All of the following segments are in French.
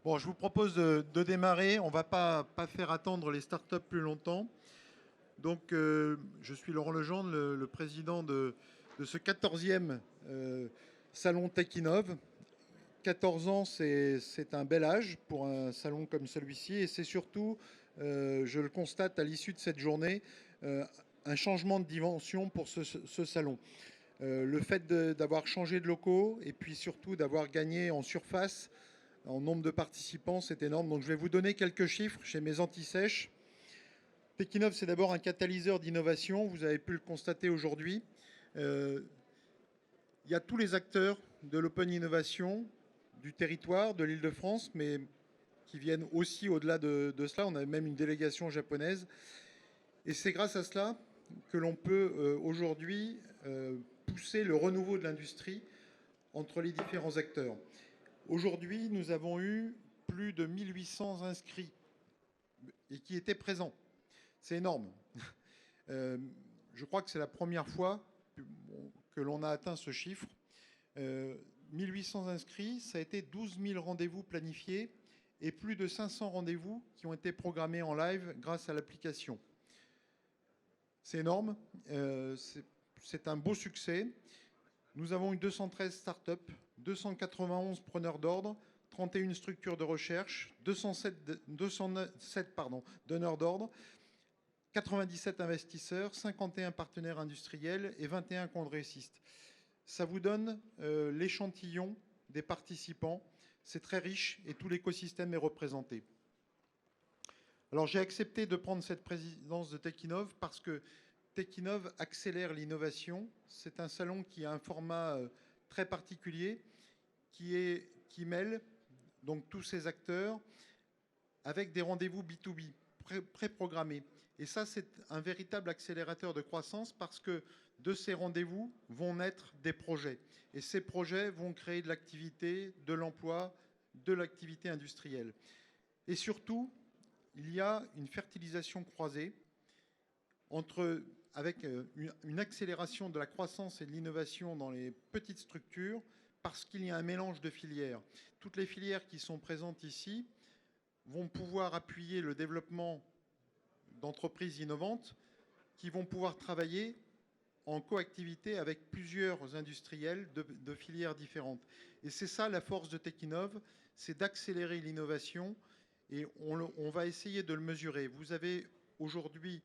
Bon, je vous propose de démarrer. On ne va pas faire attendre les startups plus longtemps. Donc, je suis Laurent Legendre, le président de ce 14e salon TechInnov. 14 ans, c'est un bel âge pour un salon comme celui-ci. Et c'est surtout, je le constate à l'issue de cette journée, un changement de dimension pour ce salon. Le fait d'avoir changé de locaux et puis surtout d'avoir gagné en surface, en nombre de participants, c'est énorme. Donc je vais vous donner quelques chiffres chez mes anti-sèches. TechInnov, c'est d'abord un catalyseur d'innovation. Vous avez pu le constater aujourd'hui. Il y a tous les acteurs de l'open innovation, du territoire, de l'Île-de-France, mais qui viennent aussi au-delà de cela. On a même une délégation japonaise. Et c'est grâce à cela que l'on peut aujourd'hui pousser le renouveau de l'industrie entre les différents acteurs. Aujourd'hui, nous avons eu plus de 1800 inscrits et qui étaient présents. C'est énorme. Je crois que c'est la première fois que l'on a atteint ce chiffre. 1800 inscrits, ça a été 12 000 rendez-vous planifiés et plus de 500 rendez-vous qui ont été programmés en live grâce à l'application. C'est énorme. C'est un beau succès. Nous avons eu 213 startups, 291 preneurs d'ordre, 31 structures de recherche, 207 donneurs d'ordre, 97 investisseurs, 51 partenaires industriels et 21 congressistes. Ça vous donne l'échantillon des participants. C'est très riche et tout l'écosystème est représenté. Alors j'ai accepté de prendre cette présidence de TechInnov parce que TechInnov accélère l'innovation. C'est un salon qui a un format très particulier qui mêle donc tous ces acteurs avec des rendez-vous B2B pré-programmés. Et ça, c'est un véritable accélérateur de croissance parce que de ces rendez-vous vont naître des projets. Et ces projets vont créer de l'activité, de l'emploi, de l'activité industrielle. Et surtout, il y a une fertilisation croisée avec une accélération de la croissance et de l'innovation dans les petites structures parce qu'il y a un mélange de filières. Toutes les filières qui sont présentes ici vont pouvoir appuyer le développement d'entreprises innovantes qui vont pouvoir travailler en coactivité avec plusieurs industriels de filières différentes. Et c'est ça la force de TechInnov, c'est d'accélérer l'innovation et on va essayer de le mesurer. Vous avez aujourd'hui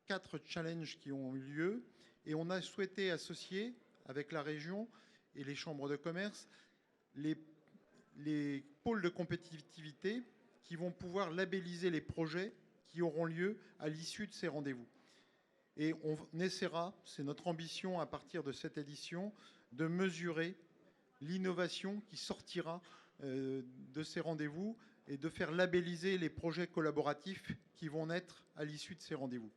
4 challenges qui ont eu lieu et on a souhaité associer avec la région et les chambres de commerce les pôles de compétitivité qui vont pouvoir labelliser les projets qui auront lieu à l'issue de ces rendez-vous. Et on essaiera, c'est notre ambition à partir de cette édition, de mesurer l'innovation qui sortira de ces rendez-vous et de faire labelliser les projets collaboratifs qui vont naître à l'issue de ces rendez-vous.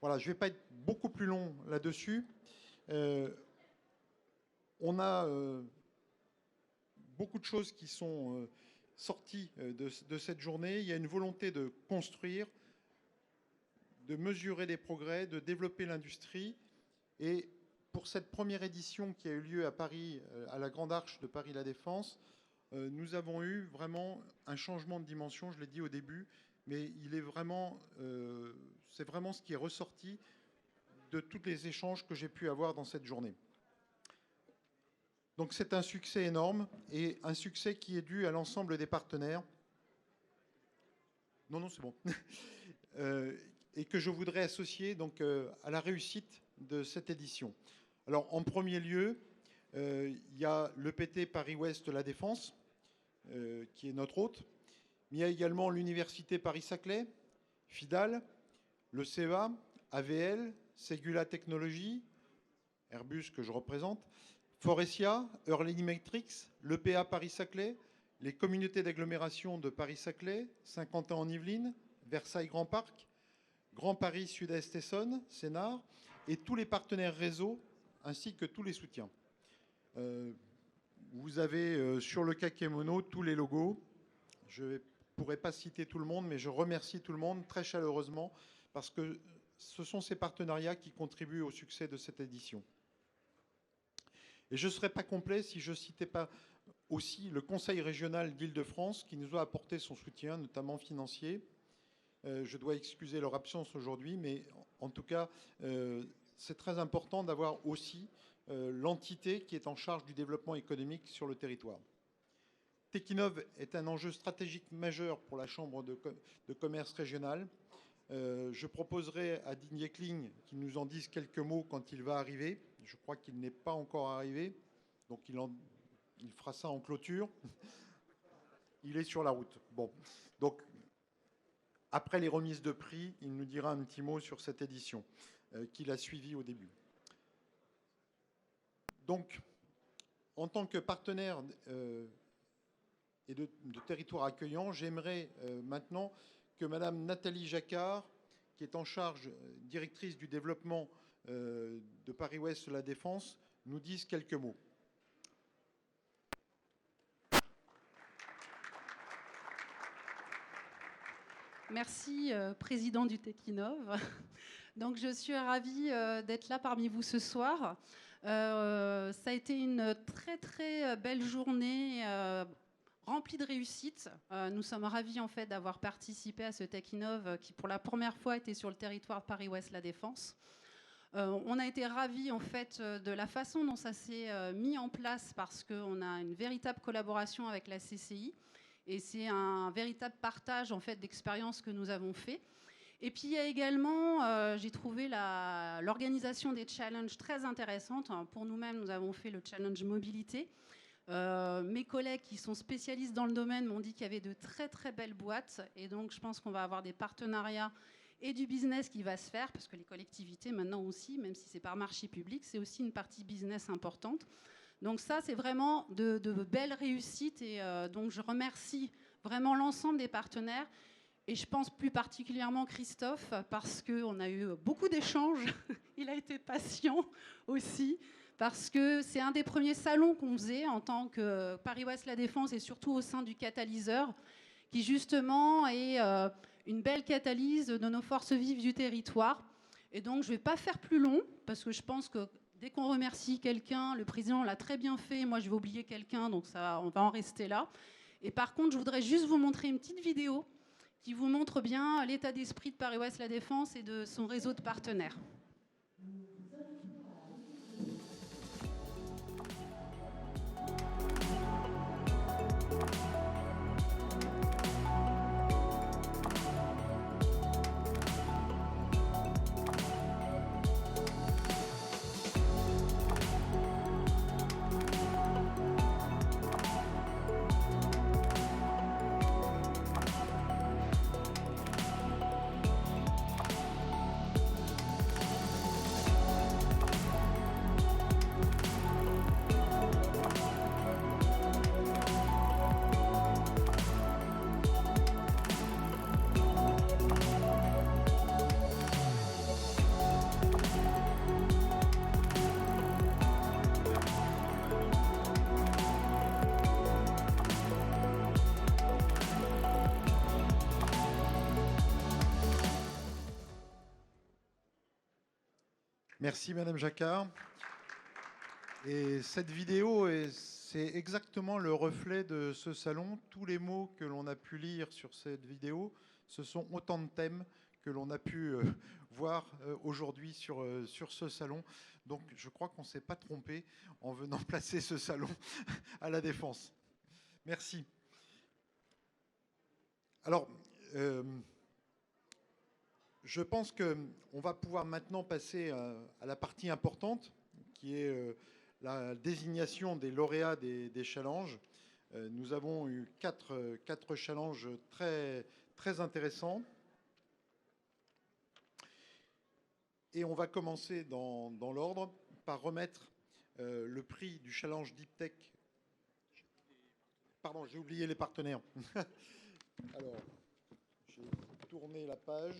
Voilà, je ne vais pas être beaucoup plus long là-dessus. On a beaucoup de choses qui sont sorties de cette journée. Il y a une volonté de construire, de mesurer des progrès, de développer l'industrie. Et pour cette première édition qui a eu lieu à Paris, à la Grande Arche de Paris La Défense, nous avons eu vraiment un changement de dimension, je l'ai dit au début, mais c'est vraiment ce qui est ressorti de tous les échanges que j'ai pu avoir dans cette journée. Donc c'est un succès énorme et un succès qui est dû à l'ensemble des partenaires. Non, c'est bon. Et que je voudrais associer donc, à la réussite de cette édition. Alors en premier lieu, il y a l'EPT Paris-Ouest La Défense, qui est notre hôte. Mais il y a également l'Université Paris-Saclay, FIDAL, le CEA, AVL, Segula Technologies, Airbus que je représente, Forestia, Early Metrics, l'EPA Paris-Saclay, les communautés d'agglomération de Paris-Saclay, Saint-Quentin en Yvelines, Versailles Grand Parc, Grand Paris Sud-Est Essonne, Sénart, et tous les partenaires réseau ainsi que tous les soutiens. Vous avez sur le kakémono tous les logos. Je ne pourrais pas citer tout le monde, mais je remercie tout le monde très chaleureusement parce que ce sont ces partenariats qui contribuent au succès de cette édition. Et je ne serais pas complet si je ne citais pas aussi le Conseil régional d'Île-de-France qui nous a apporté son soutien, notamment financier. Je dois excuser leur absence aujourd'hui, mais en tout cas, c'est très important d'avoir aussi l'entité qui est en charge du développement économique sur le territoire. Tekinov est un enjeu stratégique majeur pour la Chambre de commerce régionale. Je proposerai à Didier Kling qu'il nous en dise quelques mots quand il va arriver. Je crois qu'il n'est pas encore arrivé, donc il fera ça en clôture. Il est sur la route. Bon, donc après les remises de prix, il nous dira un petit mot sur cette édition qu'il a suivie au début. Donc, en tant que partenaire et de territoire accueillant, j'aimerais maintenant que Madame Nathalie Jacquard, qui est en charge, directrice du développement de Paris-Ouest La Défense, nous dise quelques mots. Merci, président du Tekinov. Donc, je suis ravie d'être là parmi vous ce soir. Ça a été une très, très belle journée remplie de réussite. Nous sommes ravis, en fait, d'avoir participé à ce Tekinov qui, pour la première fois, était sur le territoire de Paris-Ouest La Défense. On a été ravis, en fait, de la façon dont ça s'est mis en place parce qu'on a une véritable collaboration avec la CCI. Et c'est un véritable partage en fait, d'expériences que nous avons fait. Et puis il y a également, j'ai trouvé l'organisation des challenges très intéressante. Pour nous-mêmes, nous avons fait le challenge mobilité. Mes collègues qui sont spécialistes dans le domaine m'ont dit qu'il y avait de très très belles boîtes. Et donc je pense qu'on va avoir des partenariats et du business qui va se faire, parce que les collectivités maintenant aussi, même si c'est par marché public, c'est aussi une partie business importante. Donc ça, c'est vraiment de belles réussites et donc je remercie vraiment l'ensemble des partenaires et je pense plus particulièrement Christophe parce qu'on a eu beaucoup d'échanges. Il a été patient aussi parce que c'est un des premiers salons qu'on faisait en tant que Paris-Ouest La Défense et surtout au sein du catalyseur qui justement est une belle catalyse de nos forces vives du territoire. Et donc je ne vais pas faire plus long parce que je pense que dès qu'on remercie quelqu'un, le président l'a très bien fait, moi je vais oublier quelqu'un, donc ça, on va en rester là. Et par contre, je voudrais juste vous montrer une petite vidéo qui vous montre bien l'état d'esprit de Paris-Ouest La Défense et de son réseau de partenaires. Merci Madame Jacquard. Et cette vidéo, c'est exactement le reflet de ce salon. Tous les mots que l'on a pu lire sur cette vidéo, ce sont autant de thèmes que l'on a pu voir aujourd'hui sur ce salon. Donc je crois qu'on ne s'est pas trompé en venant placer ce salon à La Défense. Merci. Alors, je pense qu'on va pouvoir maintenant passer à la partie importante, qui est la désignation des lauréats des challenges. Nous avons eu quatre challenges très, très intéressants. Et on va commencer dans l'ordre par remettre le prix du challenge Deep Tech. Pardon, j'ai oublié les partenaires. Alors, j'ai tourné la page.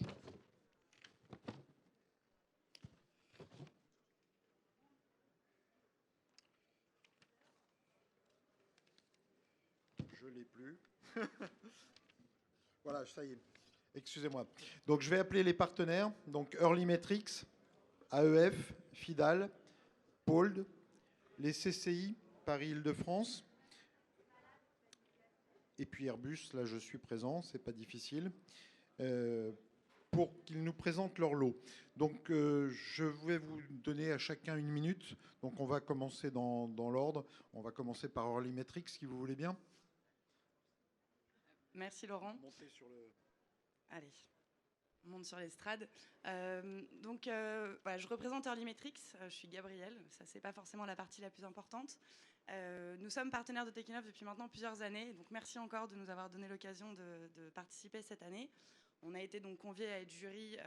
Je ne l'ai plus. Voilà, ça y est. Excusez-moi. Donc, je vais appeler les partenaires. Donc, Early Metrics, AEF, FIDAL, POLD, les CCI, Paris-Île-de-France, et puis Airbus, là je suis présent, c'est pas difficile, pour qu'ils nous présentent leur lot. Donc je vais vous donner à chacun 1 minute. Donc on va commencer dans l'ordre. On va commencer par Early Metrics, si vous voulez bien. Merci Laurent. Montez sur le... Allez, on monte sur l'estrade. Voilà, je représente Early Metrics, je suis Gabrielle, ça c'est pas forcément la partie la plus importante. Nous sommes partenaires de Techinov depuis maintenant plusieurs années, donc merci encore de nous avoir donné l'occasion de participer cette année. On a été donc conviés à être jury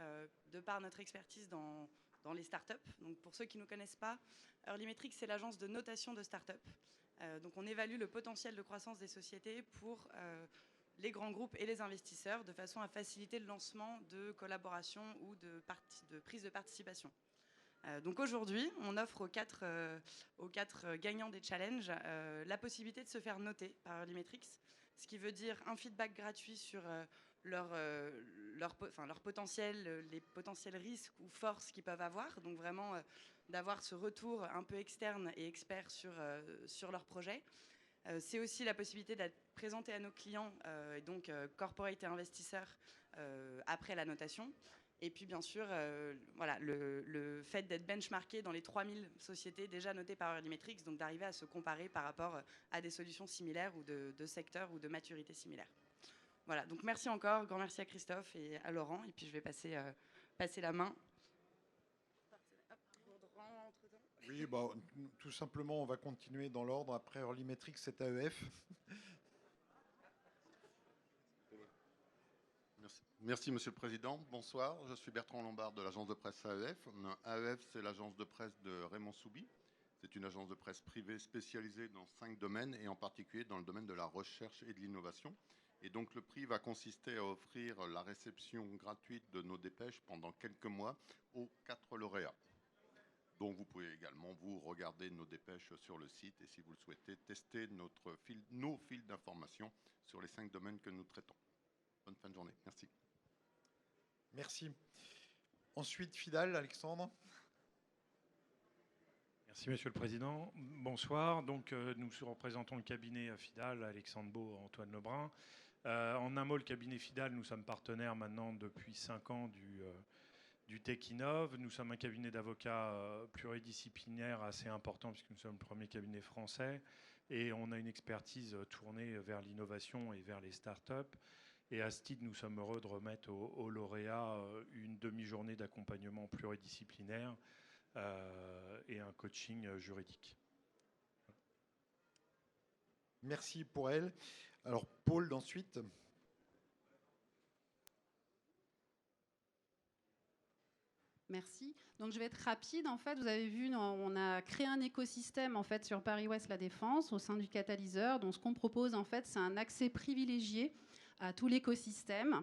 de par notre expertise dans les startups. Donc pour ceux qui ne nous connaissent pas, Early Metrics c'est l'agence de notation de startups. Donc on évalue le potentiel de croissance des sociétés pour les grands groupes et les investisseurs de façon à faciliter le lancement de collaborations ou de prise de participation. Donc aujourd'hui, on offre aux quatre gagnants des challenges la possibilité de se faire noter par Early Metrics, ce qui veut dire un feedback gratuit sur leur potentiel, les potentiels risques ou forces qu'ils peuvent avoir. Donc vraiment d'avoir ce retour un peu externe et expert sur leur projet. C'est aussi la possibilité d'être présenté à nos clients, et donc corporate et investisseurs, après la notation. Et puis bien sûr, voilà, le fait d'être benchmarké dans les 3000 sociétés déjà notées par Early Metrics, donc d'arriver à se comparer par rapport à des solutions similaires ou de secteurs ou de maturité similaire. Voilà, donc merci encore, grand merci à Christophe et à Laurent, et puis je vais passer la main. Oui, bah, tout simplement, on va continuer dans l'ordre. Après Early Metrics, c'est AEF. Merci, Monsieur le Président. Bonsoir, je suis Bertrand Lombard de l'agence de presse AEF. AEF, c'est l'agence de presse de Raymond Soubi. C'est une agence de presse privée spécialisée dans 5 domaines, et en particulier dans le domaine de la recherche et de l'innovation. Et donc le prix va consister à offrir la réception gratuite de nos dépêches pendant quelques mois aux 4 lauréats. Donc vous pouvez également vous regarder nos dépêches sur le site, et si vous le souhaitez, tester nos fils d'information sur les 5 domaines que nous traitons. Bonne fin de journée. Merci. Merci. Ensuite, Fidal, Alexandre. Merci Monsieur le Président. Bonsoir. Donc nous représentons le cabinet Fidal, Alexandre Beau, Antoine Lebrun. En un mot, le cabinet Fidal, nous sommes partenaires maintenant depuis 5 ans du Techinov. Nous sommes un cabinet d'avocats pluridisciplinaire assez important puisque nous sommes le premier cabinet français, et on a une expertise tournée vers l'innovation et vers les startups. Et à ce titre, nous sommes heureux de remettre aux lauréats une demi-journée d'accompagnement pluridisciplinaire et un coaching juridique. Merci pour elle. Alors, Paul, ensuite. Merci. Donc je vais être rapide. En fait, vous avez vu, on a créé un écosystème en fait sur Paris-Ouest La Défense au sein du catalyseur. Donc ce qu'on propose en fait, c'est un accès privilégié à tout l'écosystème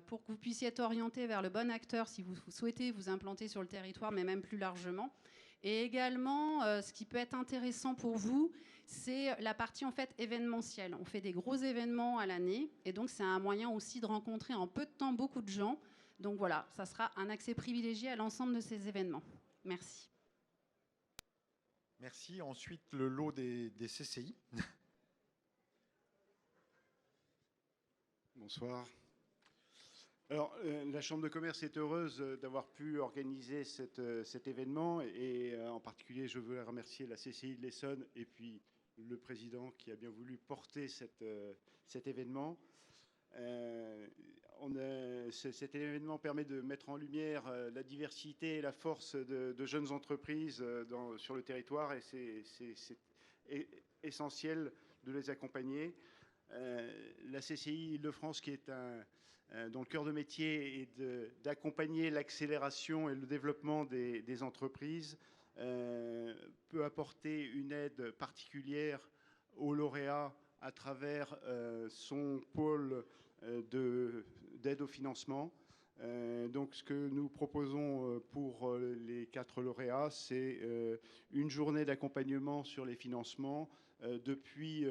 pour que vous puissiez être orienté vers le bon acteur si vous souhaitez vous implanter sur le territoire, mais même plus largement. Et également, ce qui peut être intéressant pour vous, c'est la partie en fait événementielle. On fait des gros événements à l'année, et donc c'est un moyen aussi de rencontrer en peu de temps beaucoup de gens. Donc voilà, ça sera un accès privilégié à l'ensemble de ces événements. Merci. Merci. Ensuite, le lot des CCI. Bonsoir. Alors, la Chambre de commerce est heureuse d'avoir pu organiser cet événement, et en particulier, je veux remercier la CCI de l'Essonne et puis le président qui a bien voulu porter cet événement. Cet événement permet de mettre en lumière la diversité et la force de jeunes entreprises sur le territoire, et c'est essentiel de les accompagner. La CCI Île-de-France, qui est dont le cœur de métier est d'accompagner l'accélération et le développement des entreprises, peut apporter une aide particulière aux lauréats à travers son pôle d'aide au financement. Donc ce que nous proposons pour les 4 lauréats, c'est une journée d'accompagnement sur les financements, depuis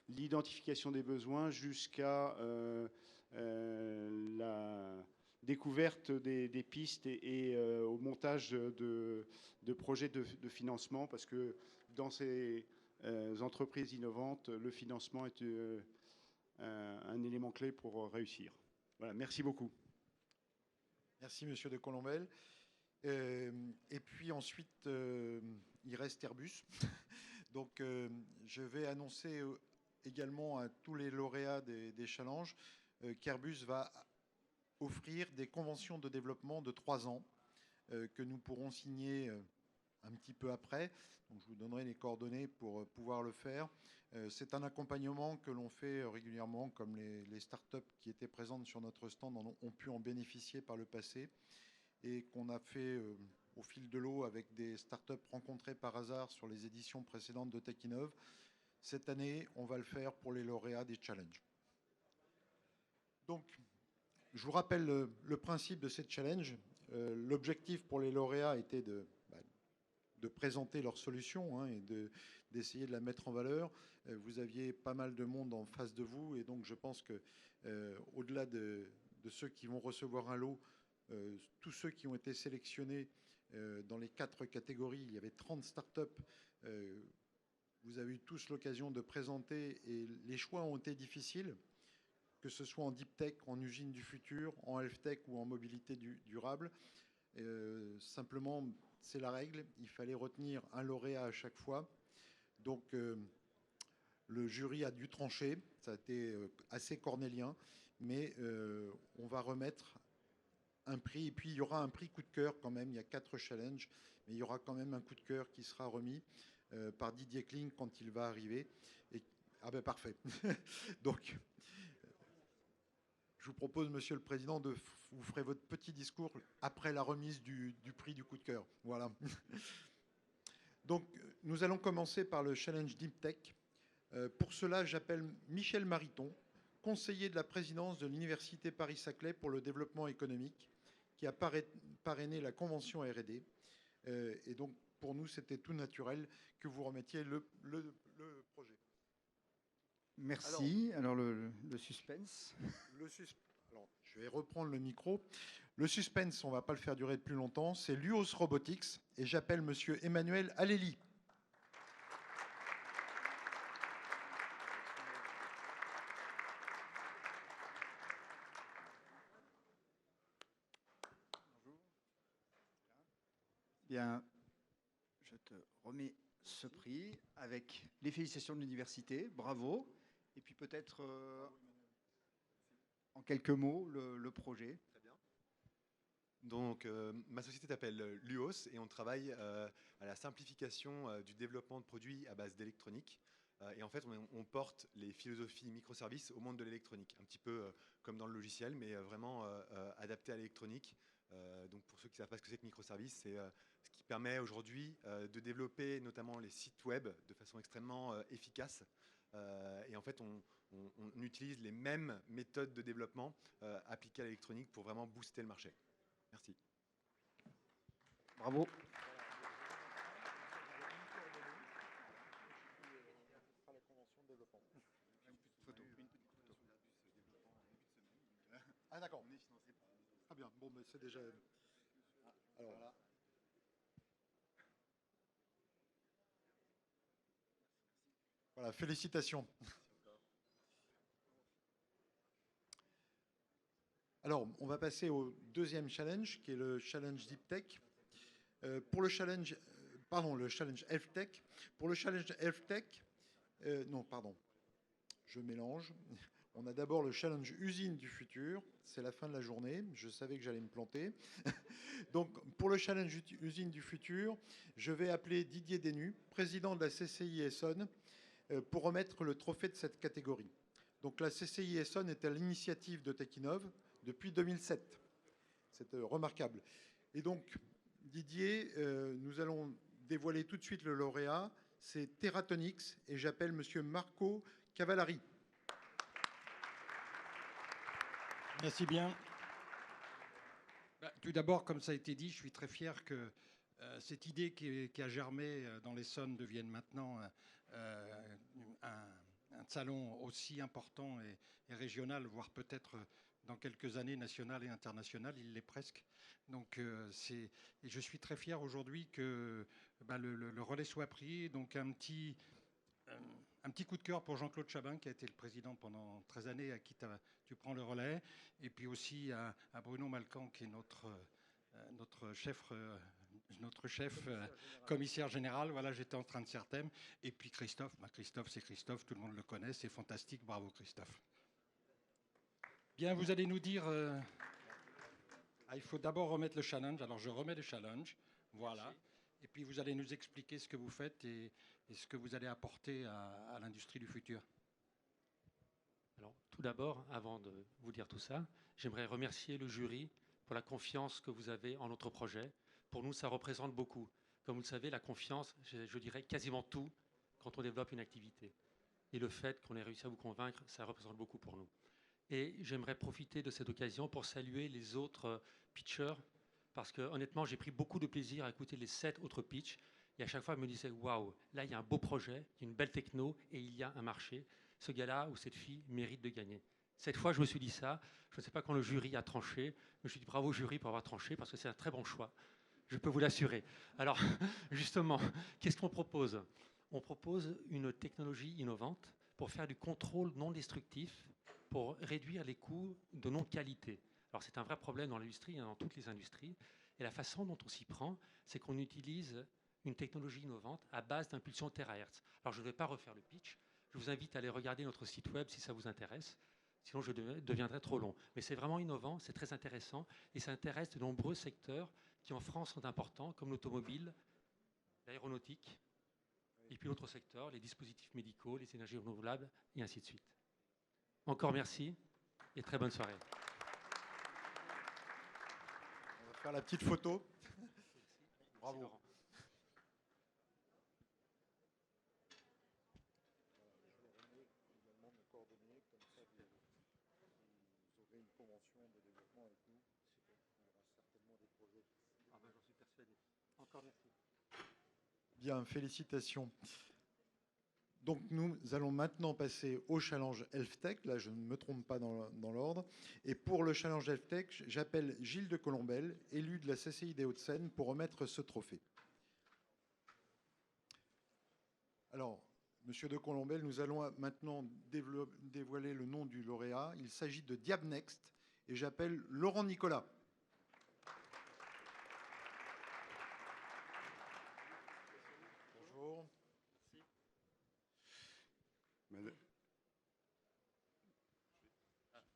l'identification des besoins jusqu'à la découverte des pistes et au montage de projets de financement, parce que dans ces entreprises innovantes, le financement est un élément clé pour réussir. Voilà, merci beaucoup. Merci, monsieur de Colombel. Et puis ensuite, il reste Airbus. Donc, je vais annoncer également à tous les lauréats des challenges qu'Airbus va offrir des conventions de développement de 3 ans que nous pourrons signer un petit peu après. Donc, je vous donnerai les coordonnées pour pouvoir le faire. C'est un accompagnement que l'on fait régulièrement, comme les startups qui étaient présentes sur notre stand ont pu en bénéficier par le passé, et qu'on a fait au fil de l'eau avec des startups rencontrées par hasard sur les éditions précédentes de TechInnov. Cette année, on va le faire pour les lauréats des challenges. Donc, je vous rappelle le principe de cette challenge. L'objectif pour les lauréats était de présenter leur solution et d'essayer de la mettre en valeur. Vous aviez pas mal de monde en face de vous, et donc je pense que au-delà de ceux qui vont recevoir un lot, tous ceux qui ont été sélectionnés dans les 4 catégories, il y avait 30 startups, vous avez eu tous l'occasion de présenter, et les choix ont été difficiles, que ce soit en deep tech, en usine du futur, en health tech ou en mobilité durable. Simplement, c'est la règle, il fallait retenir un lauréat à chaque fois. Donc, le jury a dû trancher, ça a été assez cornélien, mais on va remettre un prix, et puis il y aura un prix coup de cœur quand même. Il y a 4 challenges, mais il y aura quand même un coup de cœur qui sera remis par Didier Kling quand il va arriver. Ah ben parfait. Donc, je vous propose, Monsieur le Président, vous ferez votre petit discours après la remise du prix du coup de cœur. Voilà. Donc, nous allons commencer par le challenge Deep Tech. Pour cela, j'appelle Michel Mariton, conseiller de la présidence de l'Université Paris-Saclay pour le développement économique, qui a parrainé la convention R&D. Et donc, pour nous, c'était tout naturel que vous remettiez le projet. Merci. Alors le suspense. Alors, je vais reprendre le micro. Le suspense, on ne va pas le faire durer plus longtemps. C'est Luos Robotics, et j'appelle Monsieur Emmanuel Aleli. Bien, je te remets ce prix avec les félicitations de l'université. Bravo. Et puis peut-être en quelques mots le projet. Très bien. Donc, ma société s'appelle Luos, et on travaille à la simplification du développement de produits à base d'électronique. Et en fait, on porte les philosophies microservices au monde de l'électronique, un petit peu comme dans le logiciel, mais vraiment adapté à l'électronique. Donc, pour ceux qui ne savent pas ce que c'est que microservices, c'est ce qui permet aujourd'hui de développer notamment les sites web de façon extrêmement efficace. Et en fait, on utilise les mêmes méthodes de développement appliquées à l'électronique pour vraiment booster le marché. Merci. Bravo. Ah d'accord. Très bien. Bon, mais c'est déjà... Alors, voilà. Voilà, félicitations. Alors, on va passer au deuxième challenge, qui est le challenge Deep Tech. Pour le challenge, le challenge Health Tech. Pour le challenge Health Tech, je mélange. On a d'abord le challenge usine du futur. C'est la fin de la journée. Je savais que j'allais me planter. Donc, pour le challenge usine du futur, je vais appeler Didier Dénu, président de la CCI Essonne, pour remettre le trophée de cette catégorie. Donc, la CCI Essonne est à l'initiative de TechInnov depuis 2007. C'est remarquable. Et donc, Didier, nous allons dévoiler tout de suite le lauréat. C'est Teratonix, et j'appelle Monsieur Marco Cavallari. Merci bien. Tout d'abord, comme ça a été dit, je suis très fier que cette idée qui a germé dans l'Essonne devienne maintenant un salon aussi important et régional, voire peut-être dans quelques années national et international, il l'est presque. Donc et je suis très fier aujourd'hui que le relais soit pris. Donc un petit un petit coup de cœur pour Jean-Claude Chabin, qui a été le président pendant 13 années, à qui tu prends le relais. Et puis aussi à Bruno Malcan, qui est notre chef commissaire général. Voilà, j'étais en train de faire thème. Et puis Christophe, Christophe, c'est Christophe, tout le monde le connaît, c'est fantastique. Bravo Christophe. Bien, vous allez nous dire... il faut d'abord remettre le challenge. Alors, je remets le challenge. Voilà. Et puis, vous allez nous expliquer ce que vous faites et ce que vous allez apporter à l'industrie du futur. Alors, tout d'abord, avant de vous dire tout ça, j'aimerais remercier le jury pour la confiance que vous avez en notre projet. Pour nous, ça représente beaucoup. Comme vous le savez, la confiance, je dirais quasiment tout quand on développe une activité. Et le fait qu'on ait réussi à vous convaincre, ça représente beaucoup pour nous. Et j'aimerais profiter de cette occasion pour saluer les autres pitchers, parce que honnêtement, j'ai pris beaucoup de plaisir à écouter les 7 autres pitchs. Et à chaque fois, je me disais, waouh, là, il y a un beau projet, il y a une belle techno et il y a un marché. Ce gars-là ou cette fille mérite de gagner. Cette fois, je me suis dit ça. Je ne sais pas quand le jury a tranché. Je me suis dit bravo jury pour avoir tranché, parce que c'est un très bon choix. Je peux vous l'assurer. Alors, justement, qu'est-ce qu'on propose? On propose une technologie innovante pour faire du contrôle non destructif, pour réduire les coûts de non-qualité. Alors, c'est un vrai problème dans l'industrie, dans toutes les industries. Et la façon dont on s'y prend, c'est qu'on utilise une technologie innovante à base d'impulsion terahertz. Alors, je ne vais pas refaire le pitch. Je vous invite à aller regarder notre site web si ça vous intéresse. Sinon, je deviendrai trop long. Mais c'est vraiment innovant, c'est très intéressant. Et ça intéresse de nombreux secteurs qui, en France, sont importants, comme l'automobile, l'aéronautique, et puis d'autres secteurs, les dispositifs médicaux, les énergies renouvelables, et ainsi de suite. Encore merci et très bonne soirée. On va faire la petite photo. Bravo. Laurent. J'en suis persuadé. Encore merci. Bien, félicitations. Donc nous allons maintenant passer au challenge HealthTech. Là, je ne me trompe pas dans l'ordre. Et pour le challenge HealthTech, j'appelle Gilles de Colombel, élu de la CCI des Hauts-de-Seine, pour remettre ce trophée. Alors, Monsieur de Colombel, nous allons maintenant dévoiler le nom du lauréat. Il s'agit de Diabnext et j'appelle Laurent Nicolas. Bonjour.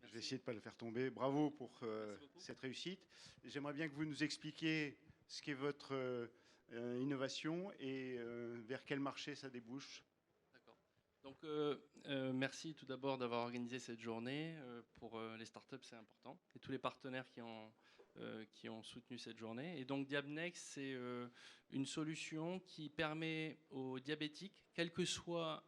Je vais essayer de ne pas le faire tomber. Bravo pour cette réussite. J'aimerais bien que vous nous expliquiez ce qu'est votre innovation et vers quel marché ça débouche. D'accord. Donc, merci tout d'abord d'avoir organisé cette journée. Pour les startups, c'est important. Et tous les partenaires qui ont soutenu cette journée. Et donc, Diabnext, c'est une solution qui permet aux diabétiques, quel que soit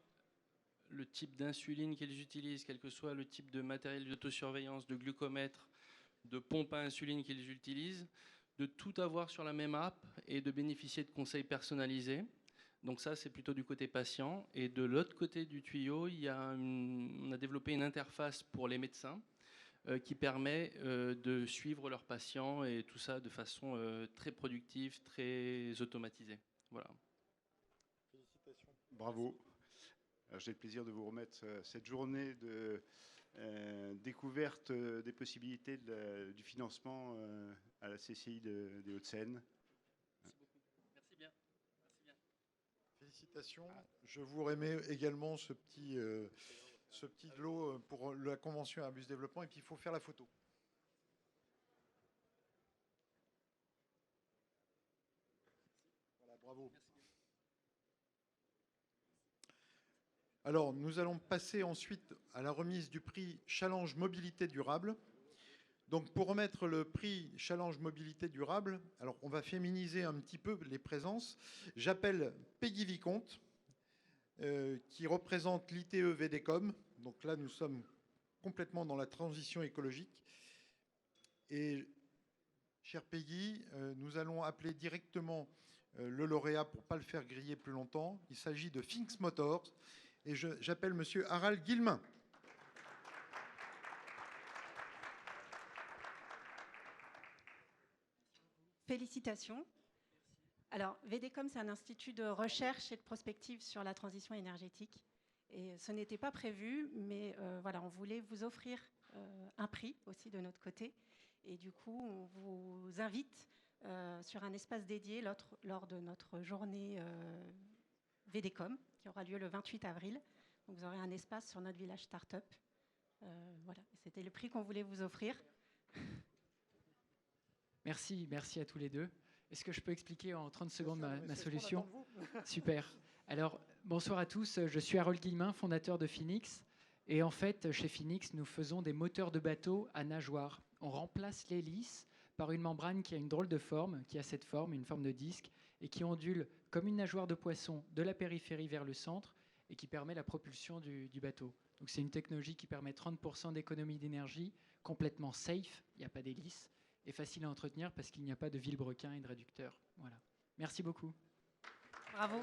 le type d'insuline qu'ils utilisent, quel que soit le type de matériel d'autosurveillance, de glucomètre, de pompe à insuline qu'ils utilisent, de tout avoir sur la même app et de bénéficier de conseils personnalisés. Donc ça, c'est plutôt du côté patient. Et de l'autre côté du tuyau, on a développé une interface pour les médecins qui permet de suivre leurs patients et tout ça de façon très productive, très automatisée. Voilà. Félicitations. Bravo. J'ai le plaisir de vous remettre cette journée de découverte des possibilités du financement à la CCI des Hauts-de-Seine. Merci beaucoup. Merci bien. Merci bien. Félicitations. Je vous remets également ce petit lot pour la convention Airbus Développement et puis il faut faire la photo. Voilà, bravo. Merci. Alors, nous allons passer ensuite à la remise du prix Challenge Mobilité Durable. Donc, pour remettre le prix Challenge Mobilité Durable, alors on va féminiser un petit peu les présences. J'appelle Peggy Vicomte, qui représente l'ITE VDCOM. Donc là, nous sommes complètement dans la transition écologique. Et, chère Peggy, nous allons appeler directement le lauréat pour ne pas le faire griller plus longtemps. Il s'agit de Finks Motors. Et j'appelle Monsieur Harald Guillemin. Félicitations. Alors, VDCOM, c'est un institut de recherche et de prospective sur la transition énergétique. Et ce n'était pas prévu, mais voilà, on voulait vous offrir un prix aussi de notre côté. Et du coup, on vous invite sur un espace dédié lors de notre journée VDCOM, qui aura lieu le 28 avril. Donc vous aurez un espace sur notre village Startup. Voilà, c'était le prix qu'on voulait vous offrir. Merci à tous les deux. Est-ce que je peux expliquer en 30 secondes ma solution? Super. Alors, bonsoir à tous. Je suis Harold Guillemin, fondateur de Phoenix. Et en fait, chez Phoenix, nous faisons des moteurs de bateau à nageoires. On remplace l'hélice par une membrane qui a une drôle de forme, qui a cette forme, une forme de disque, et qui ondule comme une nageoire de poisson de la périphérie vers le centre et qui permet la propulsion du bateau. Donc c'est une technologie qui permet 30% d'économie d'énergie, complètement safe, il n'y a pas d'hélice, et facile à entretenir parce qu'il n'y a pas de vilebrequin et de réducteur. Voilà. Merci beaucoup. Bravo.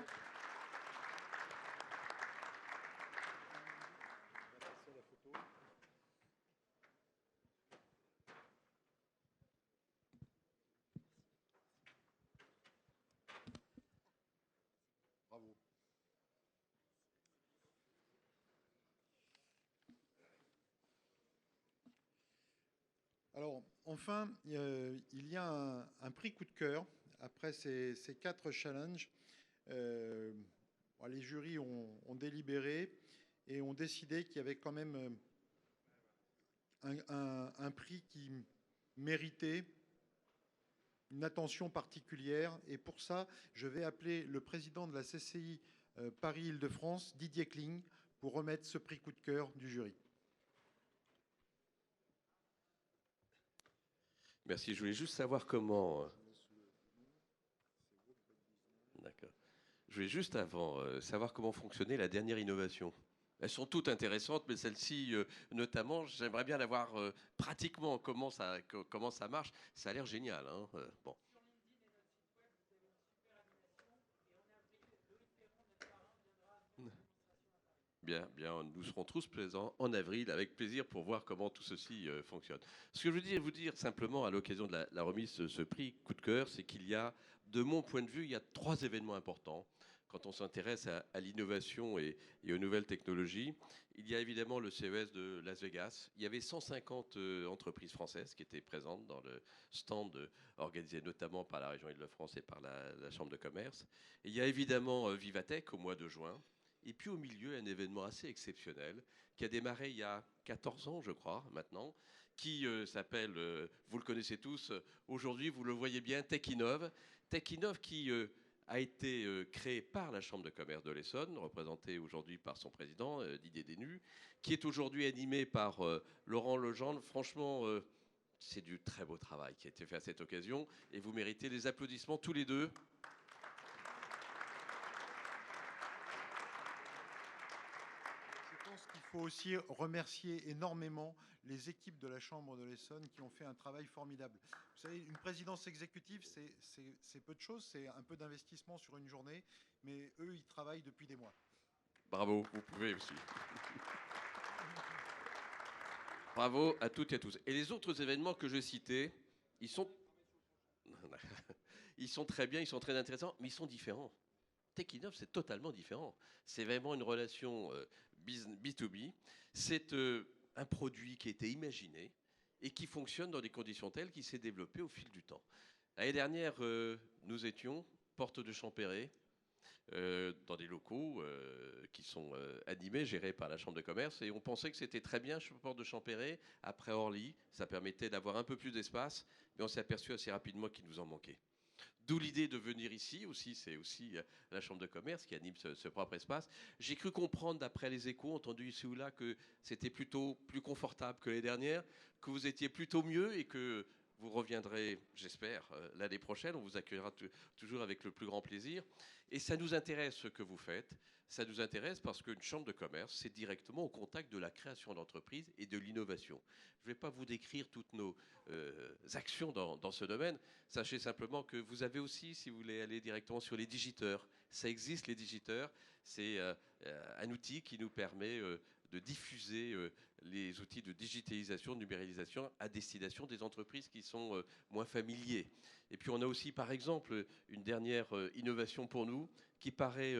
Bravo. Alors, enfin, il y a un prix coup de cœur après ces 4 challenges. Les jurys ont délibéré et ont décidé qu'il y avait quand même un prix qui méritait une attention particulière. Et pour ça, je vais appeler le président de la CCI Paris-Île-de-France, Didier Kling, pour remettre ce prix coup de cœur du jury. Merci. Je voulais juste savoir comment. D'accord. Je voulais juste avant savoir comment fonctionnait la dernière innovation. Elles sont toutes intéressantes, mais celle-ci, notamment, j'aimerais bien la voir pratiquement comment ça marche. Ça a l'air génial. Hein, bon. Bien, nous serons tous présents en avril avec plaisir pour voir comment tout ceci fonctionne. Ce que je veux vous dire simplement à l'occasion de la remise de ce prix coup de cœur, c'est qu'il y a, de mon point de vue, il y a 3 événements importants quand on s'intéresse à l'innovation et aux nouvelles technologies. Il y a évidemment le CES de Las Vegas. Il y avait 150 entreprises françaises qui étaient présentes dans le stand organisé notamment par la région Île-de-France et par la Chambre de commerce. Et il y a évidemment Vivatech au mois de juin. Et puis au milieu, un événement assez exceptionnel qui a démarré il y a 14 ans, je crois, maintenant, qui s'appelle, vous le connaissez tous, aujourd'hui, vous le voyez bien, TechInnov. TechInnov qui a été créé par la Chambre de commerce de l'Essonne, représentée aujourd'hui par son président, Didier Desnus, qui est aujourd'hui animé par Laurent Legendre. Franchement, c'est du très beau travail qui a été fait à cette occasion et vous méritez les applaudissements tous les deux. Il faut aussi remercier énormément les équipes de la Chambre de l'Essonne qui ont fait un travail formidable. Vous savez, une présidence exécutive, c'est peu de choses, c'est un peu d'investissement sur une journée, mais eux, ils travaillent depuis des mois. Bravo, vous pouvez aussi. Bravo à toutes et à tous. Et les autres événements que je citais, ils sont très bien, ils sont très intéressants, mais ils sont différents. TechInnov, c'est totalement différent. C'est vraiment une relation B2B. C'est un produit qui a été imaginé et qui fonctionne dans des conditions telles qu'il s'est développé au fil du temps. L'année dernière, nous étions porte de Champéret, dans des locaux qui sont animés, gérés par la Chambre de commerce, et on pensait que c'était très bien porte de Champéret. Après Orly, ça permettait d'avoir un peu plus d'espace, mais on s'est aperçu assez rapidement qu'il nous en manquait. D'où l'idée de venir ici aussi, c'est aussi la Chambre de commerce qui anime ce propre espace. J'ai cru comprendre, d'après les échos entendus ici ou là, que c'était plutôt plus confortable que les dernières, que vous étiez plutôt mieux et que vous reviendrez, j'espère, l'année prochaine. On vous accueillera toujours avec le plus grand plaisir. Et ça nous intéresse ce que vous faites. Ça nous intéresse parce qu'une chambre de commerce, c'est directement au contact de la création d'entreprises et de l'innovation. Je ne vais pas vous décrire toutes nos actions dans ce domaine. Sachez simplement que vous avez aussi, si vous voulez aller directement sur les digiteurs, ça existe les digiteurs. C'est un outil qui nous permet de diffuser les outils de digitalisation, de numérisation à destination des entreprises qui sont moins familiers. Et puis on a aussi, par exemple, une dernière innovation pour nous qui paraît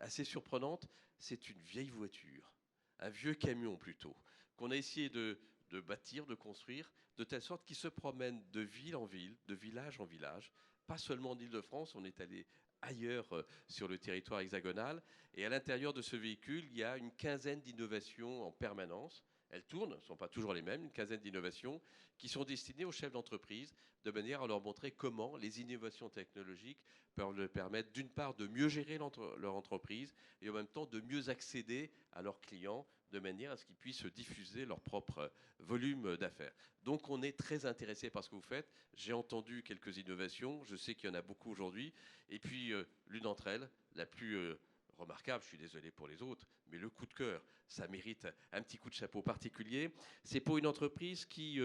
assez surprenante. C'est une vieille voiture, un vieux camion plutôt, qu'on a essayé de bâtir, de construire, de telle sorte qu'il se promène de ville en ville, de village en village, pas seulement en Île-de-France, on est allé ailleurs sur le territoire hexagonal. Et à l'intérieur de ce véhicule, il y a une quinzaine d'innovations en permanence. Elles tournent, ce ne sont pas toujours les mêmes, une quinzaine d'innovations qui sont destinées aux chefs d'entreprise de manière à leur montrer comment les innovations technologiques peuvent leur permettre d'une part de mieux gérer leur entreprise et en même temps de mieux accéder à leurs clients de manière à ce qu'ils puissent diffuser leur propre volume d'affaires. Donc on est très intéressé par ce que vous faites. J'ai entendu quelques innovations, je sais qu'il y en a beaucoup aujourd'hui. Et puis l'une d'entre elles, la plus remarquable, je suis désolé pour les autres, mais le coup de cœur, ça mérite un petit coup de chapeau particulier. C'est pour une entreprise qui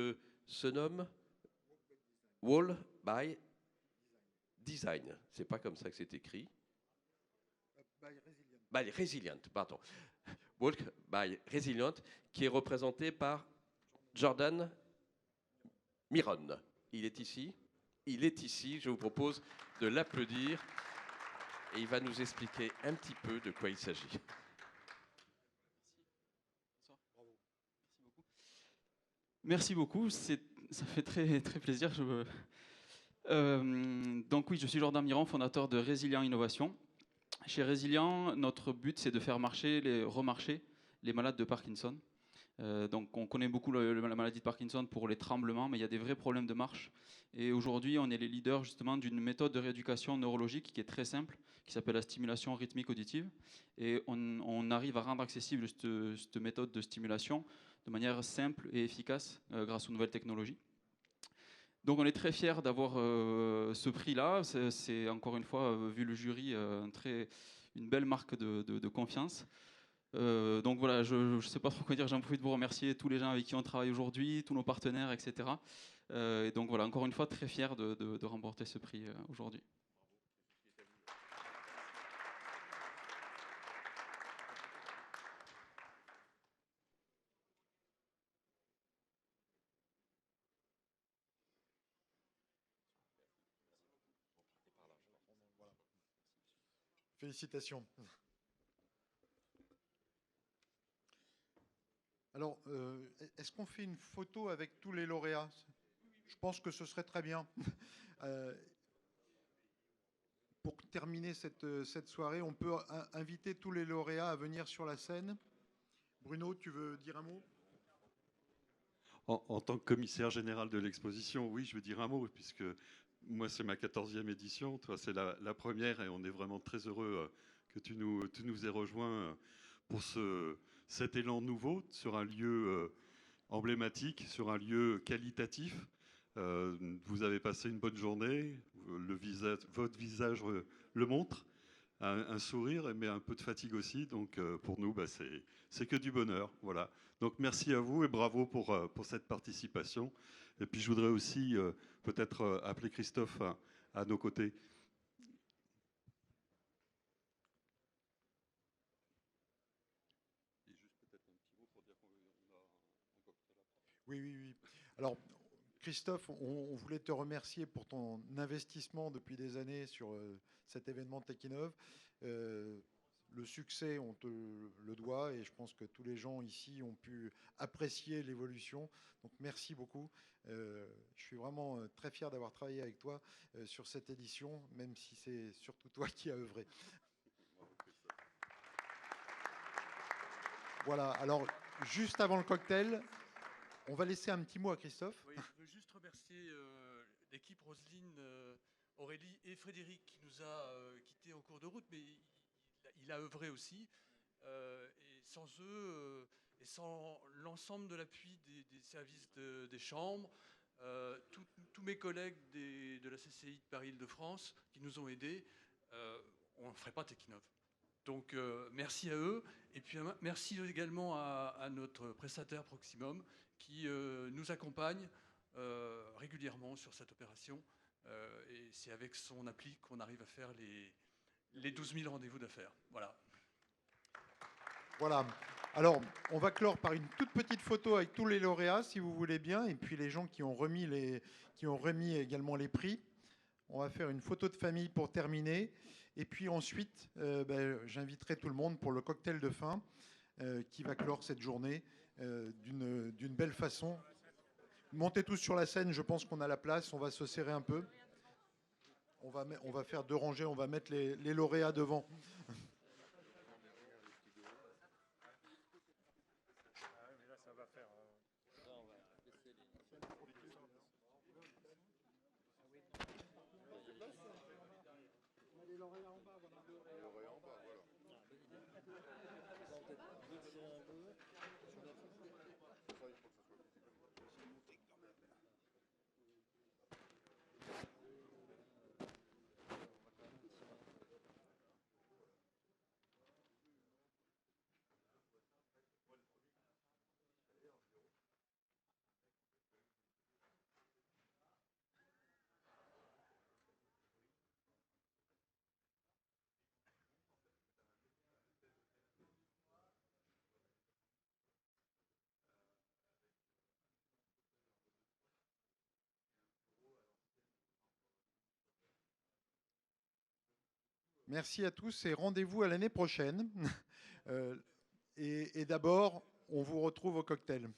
se nomme Wall by Design. C'est pas comme ça que c'est écrit. By Resilient, pardon. Walk by Resilient, qui est représenté par Jordan Miron. Il est ici. Il est ici. Je vous propose de l'applaudir. Et il va nous expliquer un petit peu de quoi il s'agit. Merci beaucoup, ça fait très, très plaisir. Donc oui, je suis Jordan Miron, fondateur de Resilient Innovation. Chez Resilient, notre but, c'est de faire remarcher les malades de Parkinson. Donc on connaît beaucoup la maladie de Parkinson pour les tremblements, mais il y a des vrais problèmes de marche. Et aujourd'hui, on est les leaders justement d'une méthode de rééducation neurologique qui est très simple, qui s'appelle la stimulation rythmique auditive. Et on arrive à rendre accessible cette méthode de stimulation de manière simple et efficace grâce aux nouvelles technologies. Donc on est très fiers d'avoir ce prix-là. C'est encore une fois, vu le jury, une belle marque de confiance. Donc voilà, je ne sais pas trop quoi dire, j'en profite de vous remercier tous les gens avec qui on travaille aujourd'hui, tous nos partenaires, etc. Et donc voilà, encore une fois, très fier de remporter ce prix aujourd'hui. Félicitations. Alors, est-ce qu'on fait une photo avec tous les lauréats? Je pense que ce serait très bien. Pour terminer cette soirée, on peut inviter tous les lauréats à venir sur la scène. Bruno, tu veux dire un mot? En tant que commissaire général de l'exposition, oui, je veux dire un mot, puisque moi, c'est ma 14e édition, toi, c'est la première, et on est vraiment très heureux que tu nous aies rejoints pour cet élan nouveau sur un lieu emblématique, sur un lieu qualitatif. Vous avez passé une bonne journée, votre visage le montre, un sourire, mais un peu de fatigue aussi. Donc pour nous, c'est que du bonheur. Voilà. Donc merci à vous et bravo pour cette participation. Et puis je voudrais aussi peut-être appeler Christophe à nos côtés. Oui. Alors, Christophe, on voulait te remercier pour ton investissement depuis des années sur cet événement TechInnov. Le succès, on te le doit, et je pense que tous les gens ici ont pu apprécier l'évolution. Donc, merci beaucoup. Je suis vraiment très fier d'avoir travaillé avec toi sur cette édition, même si c'est surtout toi qui as œuvré. Voilà, alors, juste avant le cocktail, on va laisser un petit mot à Christophe. Oui, je veux juste remercier l'équipe Roselyne, Aurélie et Frédéric qui nous a quittés en cours de route, mais il a œuvré aussi. Et sans eux et sans l'ensemble de l'appui des services des chambres, tous mes collègues de la CCI de Paris-Île-de-France qui nous ont aidés, on ne ferait pas TechInnov. Donc merci à eux. Et puis merci également à notre prestataire Proximum qui nous accompagne régulièrement sur cette opération. Et c'est avec son appli qu'on arrive à faire les 12 000 rendez-vous d'affaires. Voilà. Voilà. Alors, on va clore par une toute petite photo avec tous les lauréats, si vous voulez bien, et puis les gens qui ont remis également les prix. On va faire une photo de famille pour terminer. Et puis ensuite, j'inviterai tout le monde pour le cocktail de fin qui va clore cette journée d'une belle façon. Montez tous sur la scène, je pense qu'on a la place, on va se serrer un peu. On va faire 2 rangées, on va mettre les lauréats devant. Merci à tous et rendez-vous à l'année prochaine. Et d'abord, on vous retrouve au cocktail.